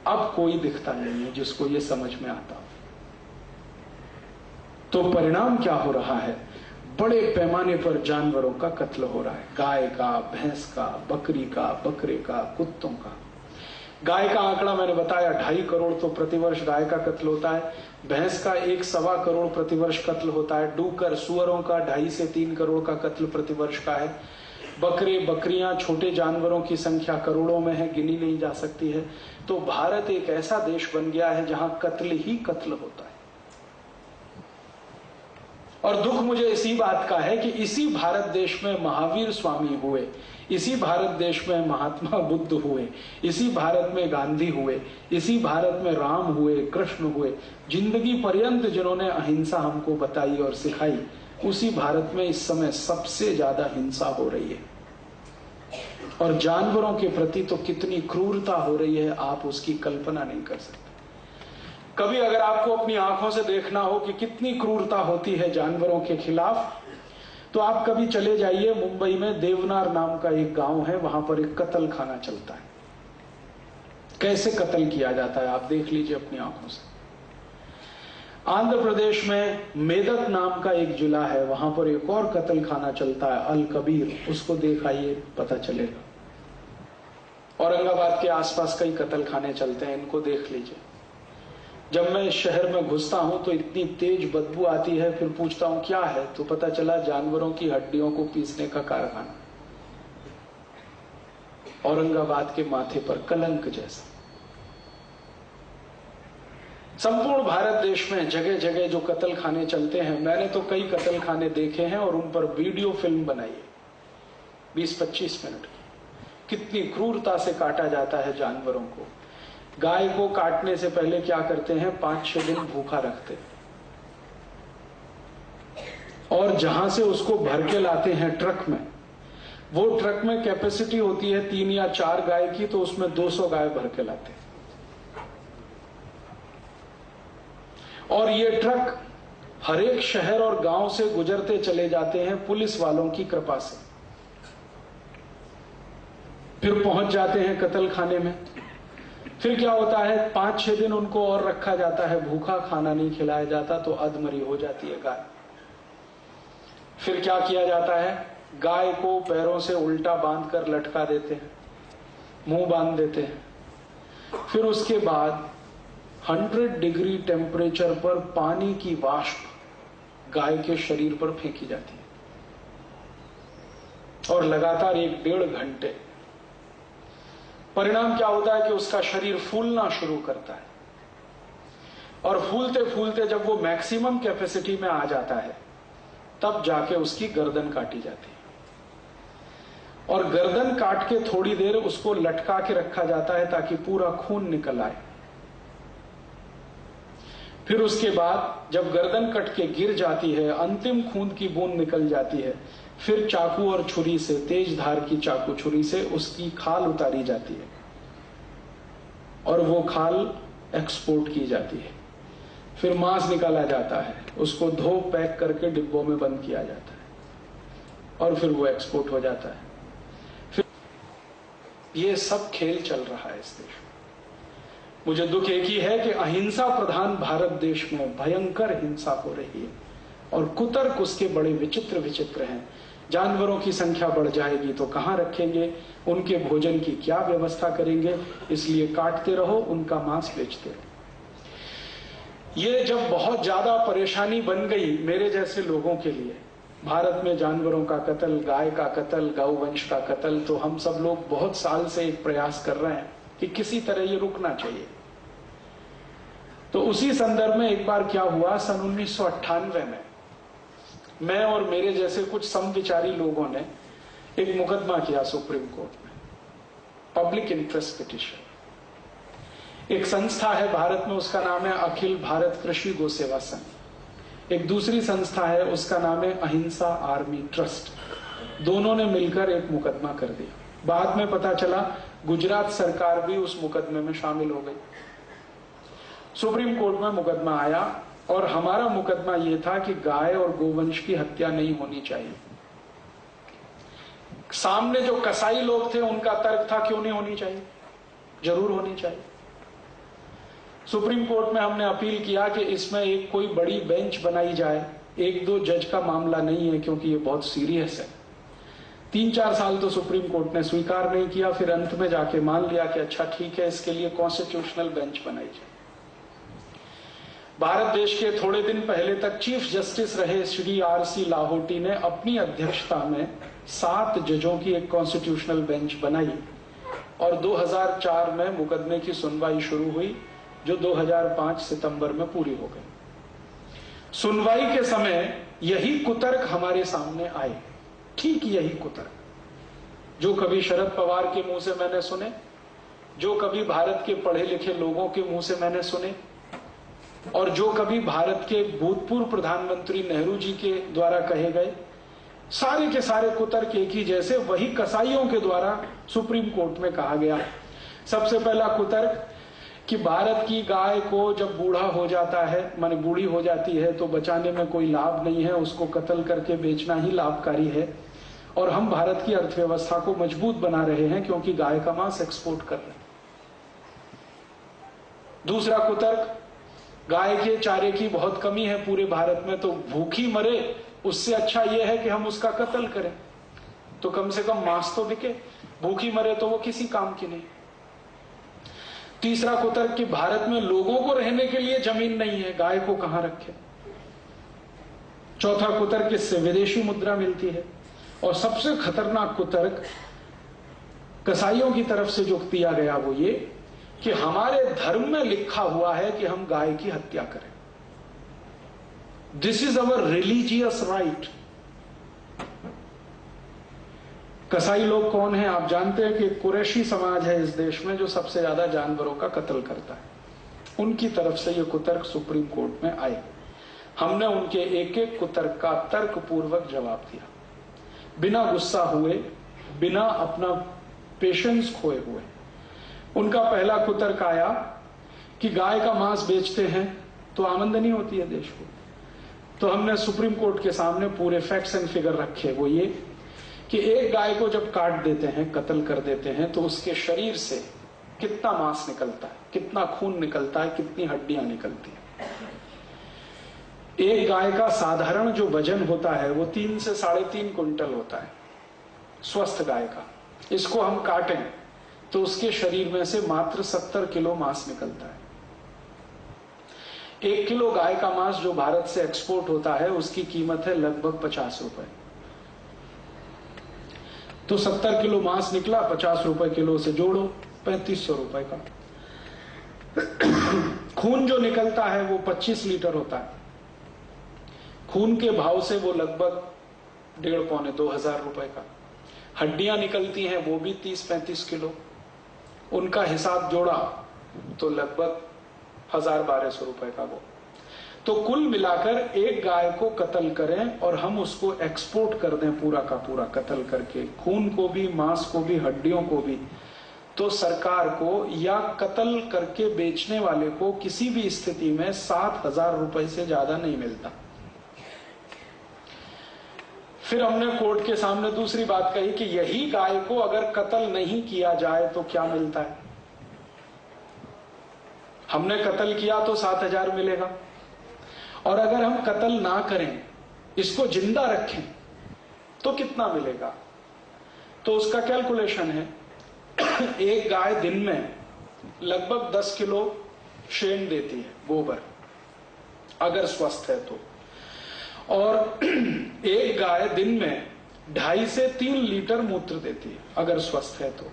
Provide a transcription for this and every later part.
अब कोई दिखता नहीं है जिसको ये समझ में आता हो। तो परिणाम क्या हो रहा है? बड़े पैमाने पर जानवरों का कत्ल हो रहा है। गाय का, भैंस का, बकरी का, बकरे का, कुत्तों का। गाय का आंकड़ा मैंने बताया 2.5 करोड़ तो प्रतिवर्ष गाय का कत्ल होता है। भैंस का 1.25 करोड़ प्रतिवर्ष कत्ल होता है। डूकर, सुअरों का 2.5 से 3 करोड़ का कत्ल प्रतिवर्ष का है। बकरे, बकरियां, छोटे जानवरों की संख्या करोड़ों में है, गिनी नहीं जा सकती है। तो भारत एक ऐसा देश बन गया है जहां कत्ल ही कत्ल होता है। और दुख मुझे इसी बात का है कि इसी भारत देश में महावीर स्वामी हुए, इसी भारत देश में महात्मा बुद्ध हुए, इसी भारत में गांधी हुए, इसी भारत में राम हुए, कृष्ण हुए। जिंदगी पर्यंत जिन्होंने अहिंसा हमको बताई और सिखाई, उसी भारत में इस समय सबसे ज्यादा हिंसा हो रही है। और जानवरों के प्रति तो कितनी क्रूरता हो रही है, आप उसकी कल्पना नहीं कर सकते। कभी अगर आपको अपनी आंखों से देखना हो कि कितनी क्रूरता होती है जानवरों के खिलाफ, तो आप कभी चले जाइए। मुंबई में देवनार नाम का एक गांव है, वहां पर एक कत्ल खाना चलता है। कैसे कत्ल किया जाता है आप देख लीजिए अपनी आंखों से। आंध्र प्रदेश में मेदक नाम का एक जिला है, वहां पर एक और कत्ल खाना चलता है, अल कबीर। उसको देखाइए, पता चलेगा। औरंगाबाद के आसपास कई कत्ल खाने चलते हैं, इनको देख लीजिए। जब मैं शहर में घुसता हूं तो इतनी तेज बदबू आती है, फिर पूछता हूं क्या है, तो पता चला जानवरों की हड्डियों को पीसने का कारखाना। औरंगाबाद के माथे पर कलंक जैसा। संपूर्ण भारत देश में जगह जगह जो कत्ल खाने चलते हैं, मैंने तो कई कत्ल खाने देखे हैं और उन पर वीडियो फिल्म बनाई है 20-25 मिनट की। कितनी क्रूरता से काटा जाता है जानवरों को। गाय को काटने से पहले क्या करते हैं, 5-6 दिन भूखा रखते हैं, और जहां से उसको भर के लाते हैं ट्रक में, वो ट्रक में कैपेसिटी होती है 3 या 4 गाय की, तो उसमें 200 गाय भर के लाते हैं। और ये ट्रक हर एक शहर और गांव से गुजरते चले जाते हैं पुलिस वालों की कृपा से। फिर पहुंच जाते हैं कत्ल खाने में। फिर क्या होता है, 5-6 दिन उनको और रखा जाता है भूखा, खाना नहीं खिलाया जाता, तो अधमरी हो जाती है गाय। फिर क्या किया जाता है, गाय को पैरों से उल्टा बांध कर लटका देते हैं, मुंह बांध देते हैं। फिर उसके बाद 100 डिग्री टेम्परेचर पर पानी की वाष्प गाय के शरीर पर फेंकी जाती है, और लगातार 1-1.5 घंटे। परिणाम क्या होता है कि उसका शरीर फूलना शुरू करता है, और फूलते फूलते जब वो मैक्सिमम कैपेसिटी में आ जाता है, तब जाके उसकी गर्दन काटी जाती है। और गर्दन काट के थोड़ी देर उसको लटका के रखा जाता है ताकि पूरा खून निकल आए। फिर उसके बाद जब गर्दन कट के गिर जाती है, अंतिम खून की बूंद निकल जाती है, फिर चाकू और छुरी से, तेज धार की चाकू छुरी से उसकी खाल उतारी जाती है, और वो खाल एक्सपोर्ट की जाती है। फिर मांस निकाला जाता है, उसको धो पैक करके डिब्बों में बंद किया जाता है, और फिर वो एक्सपोर्ट हो जाता है। फिर ये सब खेल चल रहा है इस देश में। मुझे दुख एक ही है कि अहिंसा प्रधान भारत देश में भयंकर हिंसा हो रही है, और कुतर्क उसके बड़े विचित्र विचित्र हैं। जानवरों की संख्या बढ़ जाएगी तो कहां रखेंगे, उनके भोजन की क्या व्यवस्था करेंगे, इसलिए काटते रहो, उनका मांस बेचते रहो। ये जब बहुत ज्यादा परेशानी बन गई मेरे जैसे लोगों के लिए, भारत में जानवरों का कत्ल, गाय का कत्ल, गौवंश का कत्ल, तो हम सब लोग बहुत साल से एक प्रयास कर रहे हैं कि किसी तरह ये रुकना चाहिए। तो उसी संदर्भ में एक बार क्या हुआ, सन 1998 में मैं और मेरे जैसे कुछ समविचारी लोगों ने एक मुकदमा किया सुप्रीम कोर्ट में, पब्लिक इंटरेस्ट पिटीशन। एक संस्था है भारत में, उसका नाम है अखिल भारत कृषि गो सेवा संघ। एक दूसरी संस्था है, उसका नाम है अहिंसा आर्मी ट्रस्ट। दोनों ने मिलकर एक मुकदमा कर दिया। बाद में पता चला गुजरात सरकार भी उस मुकदमे में शामिल हो गई। सुप्रीम कोर्ट में मुकदमा आया, और हमारा मुकदमा यह था कि गाय और गोवंश की हत्या नहीं होनी चाहिए। सामने जो कसाई लोग थे उनका तर्क था क्यों नहीं होनी चाहिए, जरूर होनी चाहिए। सुप्रीम कोर्ट में हमने अपील किया कि इसमें एक कोई बड़ी बेंच बनाई जाए, एक दो जज का मामला नहीं है क्योंकि ये बहुत सीरियस है। 3-4 साल तो सुप्रीम कोर्ट ने स्वीकार नहीं किया, फिर अंत में जाके मान लिया कि अच्छा ठीक है, इसके लिए कॉन्स्टिट्यूशनल बेंच बनाई जाए। भारत देश के थोड़े दिन पहले तक चीफ जस्टिस रहे श्री RC लाहोटी ने अपनी अध्यक्षता में 7 जजों की एक कॉन्स्टिट्यूशनल बेंच बनाई और 2004 में मुकदमे की सुनवाई शुरू हुई, जो 2005 सितंबर में पूरी हो गई। सुनवाई के समय यही कुतर्क हमारे सामने आए, ठीक यही कुतर्क जो कभी शरद पवार के मुंह से मैंने सुने, जो कभी भारत के पढ़े लिखे लोगों के मुंह से मैंने सुने, और जो कभी भारत के भूतपूर्व प्रधानमंत्री नेहरू जी के द्वारा कहे गए। सारे के सारे कुतर्क एक ही जैसे वही कसाईयों के द्वारा सुप्रीम कोर्ट में कहा गया। सबसे पहला कुतर्क कि भारत की गाय को जब बूढ़ा हो जाता है, माने बूढ़ी हो जाती है, तो बचाने में कोई लाभ नहीं है, उसको कत्ल करके बेचना ही लाभकारी है, और हम भारत की अर्थव्यवस्था को मजबूत बना रहे हैं क्योंकि गाय का मांस एक्सपोर्ट कर रहे हैं। दूसरा कुतर्क, गाय के चारे की बहुत कमी है पूरे भारत में, तो भूखी मरे उससे अच्छा यह है कि हम उसका कत्ल करें, तो कम से कम मांस तो बिके, भूखी मरे तो वो किसी काम की नहीं। तीसरा कुतर्क कि भारत में लोगों को रहने के लिए जमीन नहीं है, गाय को कहां रखे। चौथा कुतर्क, इससे विदेशी मुद्रा मिलती है। और सबसे खतरनाक कुतर्क कसाईयों की तरफ से जो दिया गया वो ये कि हमारे धर्म में लिखा हुआ है कि हम गाय की हत्या करें। This is our religious right. कसाई लोग कौन है आप जानते हैं कि कुरैशी समाज है इस देश में जो सबसे ज्यादा जानवरों का कत्ल करता है। उनकी तरफ से ये कुतर्क सुप्रीम कोर्ट में आए। हमने उनके एक एक कुतर्क का तर्कपूर्वक जवाब दिया, बिना गुस्सा हुए, बिना अपना पेशेंस खोए हुए। उनका पहला कुतर्क आया कि गाय का मांस बेचते हैं तो आमदनी होती है देश को। तो हमने सुप्रीम कोर्ट के सामने पूरे फैक्ट्स एंड फिगर रखे, वो ये कि एक गाय को जब काट देते हैं, कत्ल कर देते हैं, तो उसके शरीर से कितना मांस निकलता है, कितना खून निकलता है, कितनी हड्डियां निकलती हैं। एक गाय का साधारण जो वजन होता है वो 3 से 3.5 कुंटल होता है, स्वस्थ गाय का। इसको हम काटें तो उसके शरीर में से मात्र 70 किलो मांस निकलता है। 1 किलो गाय का मांस जो भारत से एक्सपोर्ट होता है उसकी कीमत है लगभग 50 रुपए। तो 70 किलो मांस निकला, 50 रुपए किलो से जोड़ो, 3500 रुपए का। खून जो निकलता है वो 25 लीटर होता है। खून के भाव से वो लगभग 1,500-2,000 रुपए का। हड्डियां निकलती हैं वो भी 30-35 किलो। उनका हिसाब जोड़ा तो लगभग 1,000-1,200 रुपए का वो। तो कुल मिलाकर एक गाय को कत्ल करें और हम उसको एक्सपोर्ट कर दें पूरा का पूरा कत्ल करके, खून को भी, मांस को भी, हड्डियों को भी, तो सरकार को या कत्ल करके बेचने वाले को किसी भी स्थिति में 7,000 रुपए से ज्यादा नहीं मिलता। फिर हमने कोर्ट के सामने दूसरी बात कही कि यही गाय को अगर कत्ल नहीं किया जाए तो क्या मिलता है। हमने कत्ल किया तो 7,000 मिलेगा, और अगर हम कत्ल ना करें, इसको जिंदा रखें, तो कितना मिलेगा। तो उसका कैलकुलेशन है, एक गाय दिन में लगभग 10 किलो शेण देती है, गोबर, अगर स्वस्थ है तो। और एक गाय दिन में 2.5 से 3 लीटर मूत्र देती है अगर स्वस्थ है तो।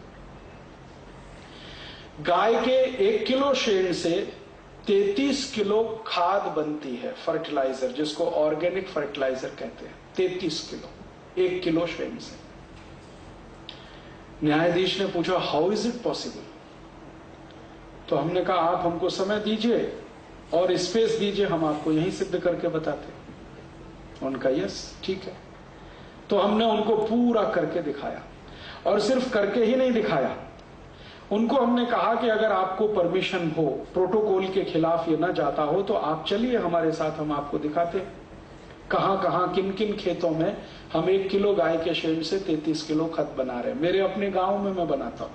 गाय के 1 किलो शेण से 33 किलो खाद बनती है, फर्टिलाइजर, जिसको ऑर्गेनिक फर्टिलाइजर कहते हैं। 33 किलो 1 किलो शेण से। न्यायाधीश ने पूछा हाउ इज इट पॉसिबल। तो हमने कहा आप हमको समय दीजिए और स्पेस दीजिए, हम आपको यहीं सिद्ध करके बताते हैं। उनका यस ठीक है। तो हमने उनको पूरा करके दिखाया, और सिर्फ करके ही नहीं दिखाया, उनको हमने कहा कि अगर आपको परमिशन हो, प्रोटोकॉल के खिलाफ ये ना जाता हो, तो आप चलिए हमारे साथ, हम आपको दिखाते हैं कहां कहां किन किन खेतों में हम 1 किलो गाय के शेण से 33 किलो खत बना रहे हैं। मेरे अपने गांव में मैं बनाता हूं,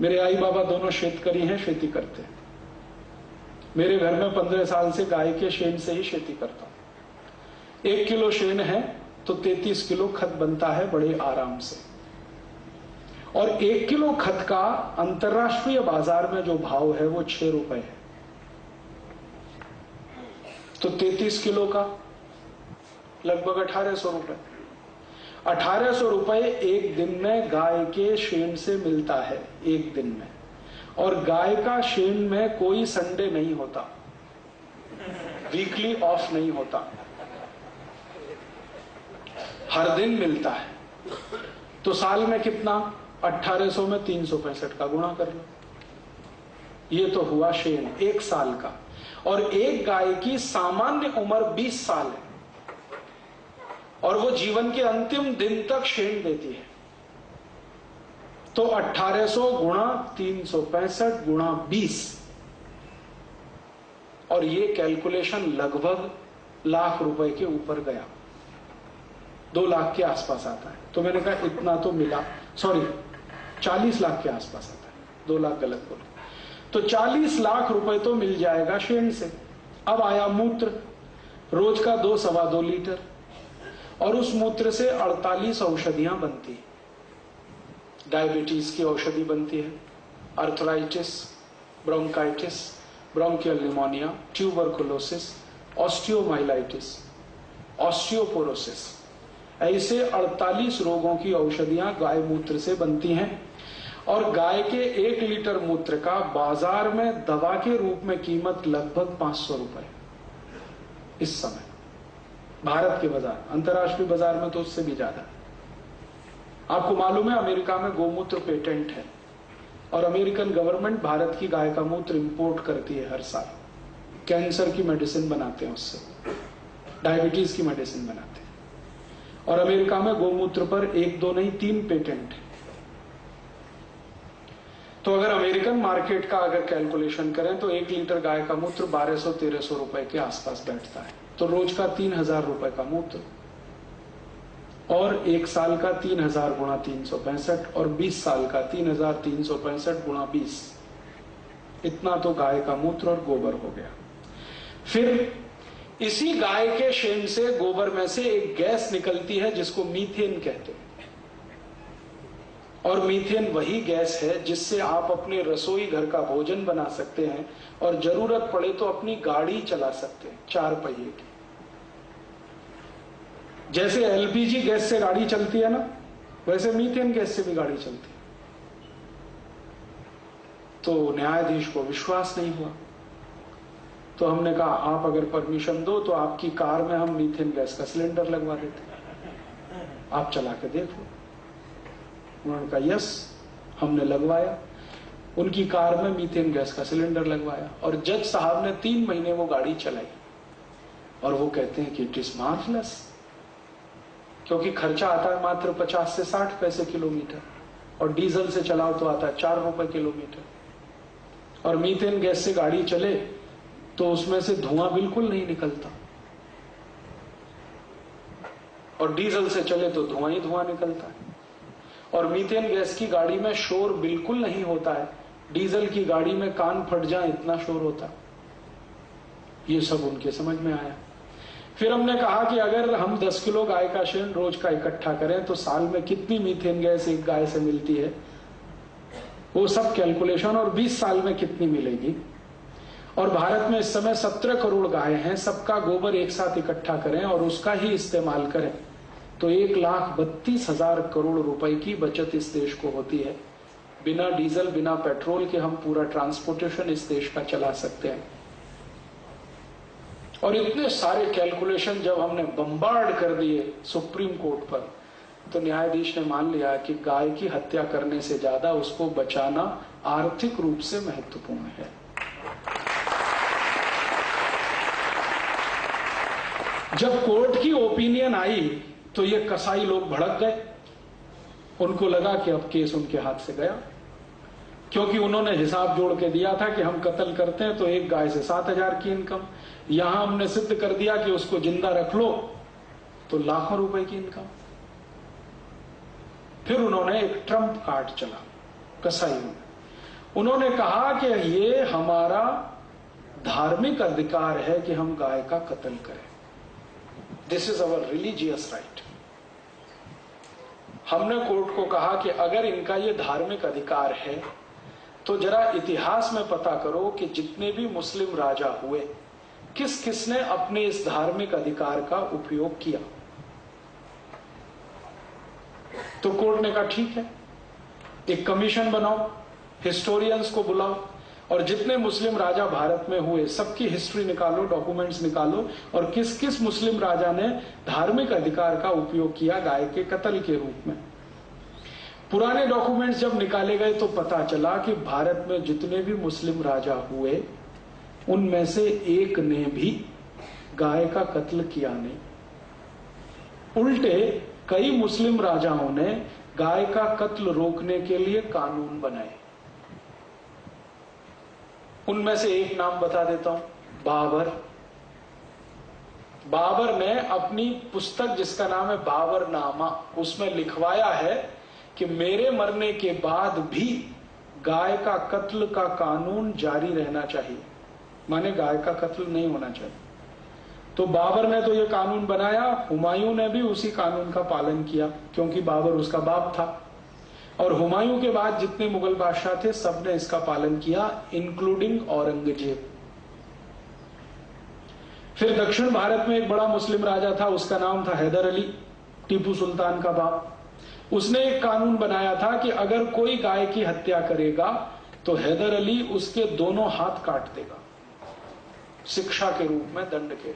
मेरे आई बाबा दोनों शेतकरी हैं, खेती करते हैं। मेरे घर में 15 साल से गाय के शेन से ही खेती करता हूं। 1 किलो शेन है तो 33 किलो खत बनता है बड़े आराम से। और 1 किलो खत का अंतर्राष्ट्रीय बाजार में जो भाव है वो 6 रुपए है। तो 33 किलो का लगभग 1800 रुपए। 1800 रुपए एक दिन में गाय के शेन से मिलता है, एक दिन में। और गाय का शेन में कोई संडे नहीं होता, वीकली ऑफ नहीं होता, हर दिन मिलता है। तो साल में कितना? 1800 में 365 का गुणा कर लो। ये तो हुआ शेन 1 साल का। और एक गाय की सामान्य उम्र 20 साल है और वो जीवन के अंतिम दिन तक शेन देती है। तो 1800 गुणा 365 गुणा 20, और ये कैलकुलेशन लगभग लाख रुपए के ऊपर गया, 2 लाख के आसपास आता है। तो मैंने कहा इतना तो मिला, सॉरी 40 लाख के आसपास आता है, 2 लाख गलत बोले। तो 40 लाख रुपए तो मिल जाएगा शेन से। अब आया मूत्र, रोज का 2-2.25 लीटर, और उस मूत्र से 48 औषधियां बनती है। डायबिटीज की औषधि बनती है, arthritis, bronchitis, bronchial pneumonia, tuberculosis, osteomyelitis, osteoporosis, ऐसे 48 रोगों की औषधियां गाय मूत्र से बनती हैं। और गाय के 1 लीटर मूत्र का बाजार में दवा के रूप में कीमत लगभग 500 रुपए इस समय भारत के बाजार। अंतर्राष्ट्रीय बाजार में तो उससे भी ज्यादा। आपको मालूम है अमेरिका में गोमूत्र पेटेंट है और अमेरिकन गवर्नमेंट भारत की गाय का मूत्र इंपोर्ट करती है हर साल। कैंसर की मेडिसिन बनाते हैं उससे, डायबिटीज की मेडिसिन बनाते हैं। और अमेरिका में गोमूत्र पर 1-2 नहीं 3 पेटेंट है। तो अगर अमेरिकन मार्केट का अगर कैलकुलेशन करें तो 1 लीटर गाय का मूत्र 1200-1300 रुपए के आसपास बैठता है। तो रोज का 3000 रुपए का मूत्र, और 1 साल का 3000 गुणा 365, और 20 साल का 3365 गुणा 20, इतना तो गाय का मूत्र और गोबर हो गया। फिर इसी गाय के शेन से, गोबर में से एक गैस निकलती है जिसको मीथेन कहते हैं। और मीथेन वही गैस है जिससे आप अपने रसोई घर का भोजन बना सकते हैं और जरूरत पड़े तो अपनी गाड़ी चला सकते हैं, 4 पहिए की। जैसे एलपीजी गैस से गाड़ी चलती है ना, वैसे मीथेन गैस से भी गाड़ी चलती है। तो न्यायाधीश को विश्वास नहीं हुआ, तो हमने कहा आप अगर परमिशन दो तो आपकी कार में हम मीथेन गैस का सिलेंडर लगवा देते, आप चला के देखो। उन्होंने कहा यस, हमने लगवाया। उनकी कार में मीथेन गैस का सिलेंडर लगवाया और जज साहब ने 3 महीने वो गाड़ी चलाई और वो कहते हैं कि इट इज मार्वलस, क्योंकि खर्चा आता है मात्र 50 से 60 पैसे किलोमीटर, और डीजल से चलाओ तो आता है 4 रुपए किलोमीटर। और मीथेन गैस से गाड़ी चले तो उसमें से धुआं बिल्कुल नहीं निकलता, और डीजल से चले तो धुआं ही धुआं निकलता है। और मीथेन गैस की गाड़ी में शोर बिल्कुल नहीं होता है, डीजल की गाड़ी में कान फट जाए इतना शोर होता। ये सब उनके समझ में आया। फिर हमने कहा कि अगर हम 10 किलो गाय का शेन रोज का इकट्ठा करें तो साल में कितनी मीथेन गैस एक गाय से मिलती है, वो सब कैलकुलेशन, और 20 साल में कितनी मिलेगी। और भारत में इस समय 17 करोड़ गाय हैं, सबका गोबर एक साथ इकट्ठा करें और उसका ही इस्तेमाल करें तो 1,32,000 करोड़ रुपए की बचत इस देश को होती है। बिना डीजल, बिना पेट्रोल के हम पूरा ट्रांसपोर्टेशन इस देश का चला सकते हैं। और इतने सारे कैलकुलेशन जब हमने बम्बार्ड कर दिए सुप्रीम कोर्ट पर, तो न्यायाधीश ने मान लिया कि गाय की हत्या करने से ज्यादा उसको बचाना आर्थिक रूप से महत्वपूर्ण है। जब कोर्ट की ओपिनियन आई तो ये कसाई लोग भड़क गए, उनको लगा कि अब केस उनके हाथ से गया, क्योंकि उन्होंने हिसाब जोड़ के दिया था कि हम कत्ल करते हैं तो एक गाय से 7,000 की इनकम, यहां हमने सिद्ध कर दिया कि उसको जिंदा रख लो तो लाखों रुपए की इनकम। फिर उन्होंने एक ट्रम्प कार्ड चला कसाईयों में। उन्होंने कहा कि ये हमारा धार्मिक अधिकार है कि हम गाय का कत्ल करें। This is our religious right. हमने कोर्ट को कहा कि अगर इनका ये धार्मिक अधिकार है तो जरा इतिहास में पता करो कि जितने भी मुस्लिम राजा हुए, किस किसने अपने इस धार्मिक अधिकार का उपयोग किया। तो कोर्ट ने कहा ठीक है, एक कमीशन बनाओ, हिस्टोरियंस को बुलाओ और जितने मुस्लिम राजा भारत में हुए सबकी हिस्ट्री निकालो, डॉक्यूमेंट्स निकालो और किस किस मुस्लिम राजा ने धार्मिक अधिकार का उपयोग किया गाय के कत्ल के रूप में। पुराने डॉक्यूमेंट्स जब निकाले गए तो पता चला कि भारत में जितने भी मुस्लिम राजा हुए उनमें से एक ने भी गाय का कत्ल किया नहीं। उल्टे कई मुस्लिम राजाओं ने गाय का कत्ल रोकने के लिए कानून बनाए। उनमें से एक नाम बता देता हूं, बाबर। बाबर ने अपनी पुस्तक जिसका नाम है बाबरनामा, उसमें लिखवाया है कि मेरे मरने के बाद भी गाय का कत्ल का कानून जारी रहना चाहिए, माने गाय का कत्ल नहीं होना चाहिए। तो बाबर ने तो ये कानून बनाया, हुमायूं ने भी उसी कानून का पालन किया क्योंकि बाबर उसका बाप था। और हुमायूं के बाद जितने मुगल बादशाह थे सबने इसका पालन किया, इंक्लूडिंग औरंगजेब। फिर दक्षिण भारत में एक बड़ा मुस्लिम राजा था, उसका नाम था हैदर अली, टीपू सुल्तान का बाप। उसने एक कानून बनाया था कि अगर कोई गाय की हत्या करेगा तो हैदर अली उसके दोनों हाथ काट देगा, शिक्षा के रूप में, दंड के रूप।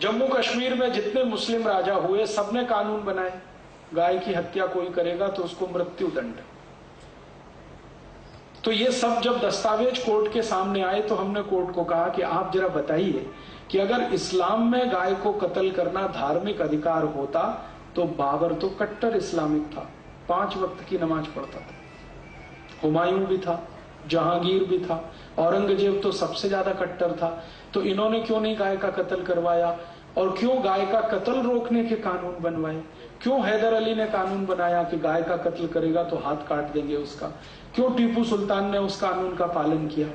जम्मू कश्मीर में जितने मुस्लिम राजा हुए सबने कानून बनाए, गाय की हत्या कोई करेगा तो उसको मृत्यु दंड। तो ये सब जब दस्तावेज कोर्ट के सामने आए तो हमने कोर्ट को कहा कि आप जरा बताइए कि अगर इस्लाम में गाय को कत्ल करना धार्मिक अधिकार होता तो बाबर तो कट्टर इस्लामिक था, 5 वक्त की नमाज पढ़ता था, हुमायूं भी था, जहांगीर भी था, औरंगजेब तो सबसे ज्यादा कट्टर था। तो इन्होंने क्यों नहीं गाय का कत्ल करवाया और क्यों गाय का कत्ल रोकने के कानून बनवाए? क्यों हैदर अली ने कानून बनाया कि गाय का कत्ल करेगा तो हाथ काट देंगे उसका? क्यों टीपू सुल्तान ने उस कानून का पालन किया?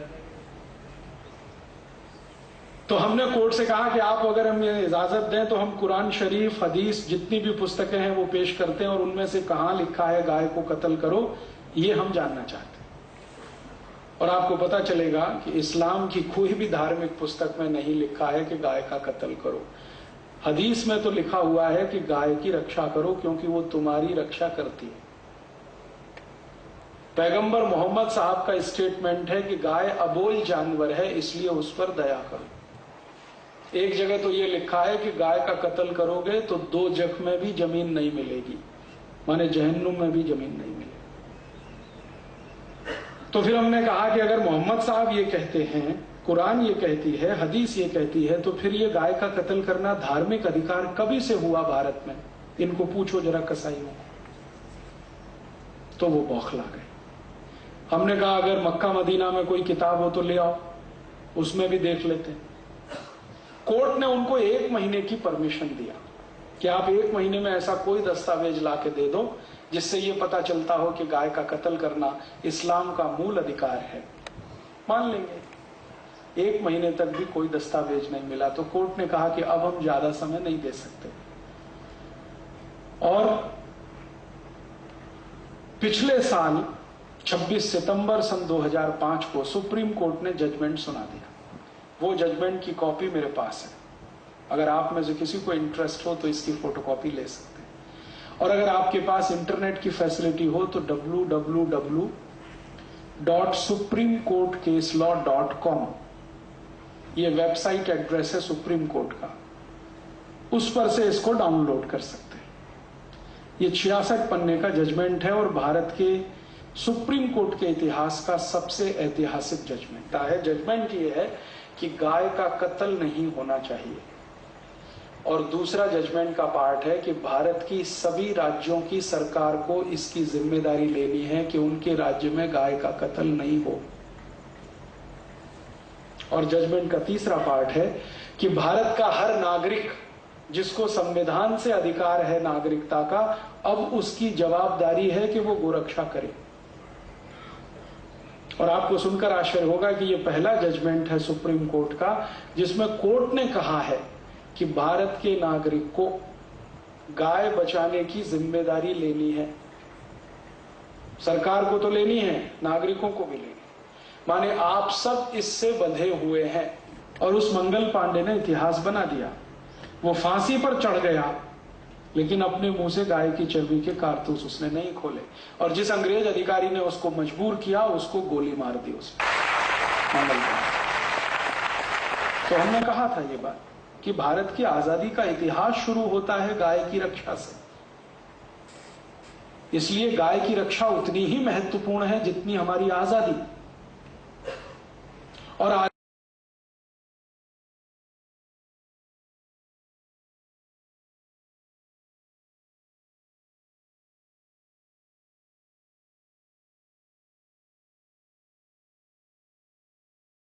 तो हमने कोर्ट से कहा कि आप अगर हमें इजाजत दें तो हम कुरान शरीफ, हदीस, जितनी भी पुस्तकें हैं वो पेश करते हैं और उनमें से कहां लिखा है गाय को कत्ल करो, ये हम जानना चाहते हैं। और आपको पता चलेगा कि इस्लाम की कोई भी धार्मिक पुस्तक में नहीं लिखा है कि गाय का कत्ल करो। हदीस में तो लिखा हुआ है कि गाय की रक्षा करो क्योंकि वो तुम्हारी रक्षा करती है। पैगंबर मोहम्मद साहब का स्टेटमेंट है कि गाय अबोल जानवर है इसलिए उस पर दया करो। एक जगह तो ये लिखा है कि गाय का कत्ल करोगे तो 2 जख में भी जमीन नहीं मिलेगी, माने जहन्नुम में भी जमीन नहीं मिलेगी। तो फिर हमने कहा कि अगर मोहम्मद साहब ये कहते हैं, कुरान ये कहती है, हदीस ये कहती है, तो फिर ये गाय का कत्ल करना धार्मिक अधिकार कभी से हुआ भारत में? इनको पूछो जरा कसाईयों को। तो वो बौखला गए। हमने कहा अगर मक्का मदीना में कोई किताब हो तो ले आओ, उसमें भी देख लेते हैं। कोर्ट ने उनको 1 महीने की परमिशन दिया कि आप 1 महीने में ऐसा कोई दस्तावेज ला के दे दो जिससे ये पता चलता हो कि गाय का कत्ल करना इस्लाम का मूल अधिकार है। मान लेंगे। 1 महीने तक भी कोई दस्तावेज नहीं मिला तो कोर्ट ने कहा कि अब हम ज्यादा समय नहीं दे सकते। और पिछले साल 26 सितंबर सन 2005 को सुप्रीम कोर्ट ने जजमेंट सुना दिया। वो जजमेंट की कॉपी मेरे पास है, अगर आप में से किसी को इंटरेस्ट हो तो इसकी फोटोकॉपी ले सकते हैं। और अगर आपके पास इंटरनेट की फैसिलिटी हो तो www.supremecourtcaselaw.com ये वेबसाइट एड्रेस है सुप्रीम कोर्ट का, उस पर से इसको डाउनलोड कर सकते हैं। ये 66 पन्ने का जजमेंट है और भारत के सुप्रीम कोर्ट के इतिहास का सबसे ऐतिहासिक जजमेंट है। जजमेंट ये है कि गाय का कत्ल नहीं होना चाहिए। और दूसरा जजमेंट का पार्ट है कि भारत की सभी राज्यों की सरकार को इसकी जिम्मेदारी लेनी है कि उनके राज्य में गाय का कत्ल नहीं हो। और जजमेंट का तीसरा पार्ट है कि भारत का हर नागरिक जिसको संविधान से अधिकार है नागरिकता का, अब उसकी जवाबदारी है कि वो गोरक्षा करे। और आपको सुनकर आश्चर्य होगा कि यह पहला जजमेंट है सुप्रीम कोर्ट का जिसमें कोर्ट ने कहा है कि भारत के नागरिक को गाय बचाने की जिम्मेदारी लेनी है। सरकार को तो लेनी है, नागरिकों को भी लेनी। माने आप सब इससे बंधे हुए हैं। और उस मंगल पांडे ने इतिहास बना दिया। वो फांसी पर चढ़ गया, लेकिन अपने मुंह से गाय की चर्बी के कारतूस उसने नहीं खोले। और जिस अंग्रेज अधिकारी ने उसको मजबूर किया, उसको गोली मार दी उसने, मंगल पांडे। तो हमने कहा था ये बात कि भारत की आजादी का इतिहास शुरू होता है गाय की रक्षा से। इसलिए गाय की रक्षा उतनी ही महत्वपूर्ण है जितनी हमारी आजादी। और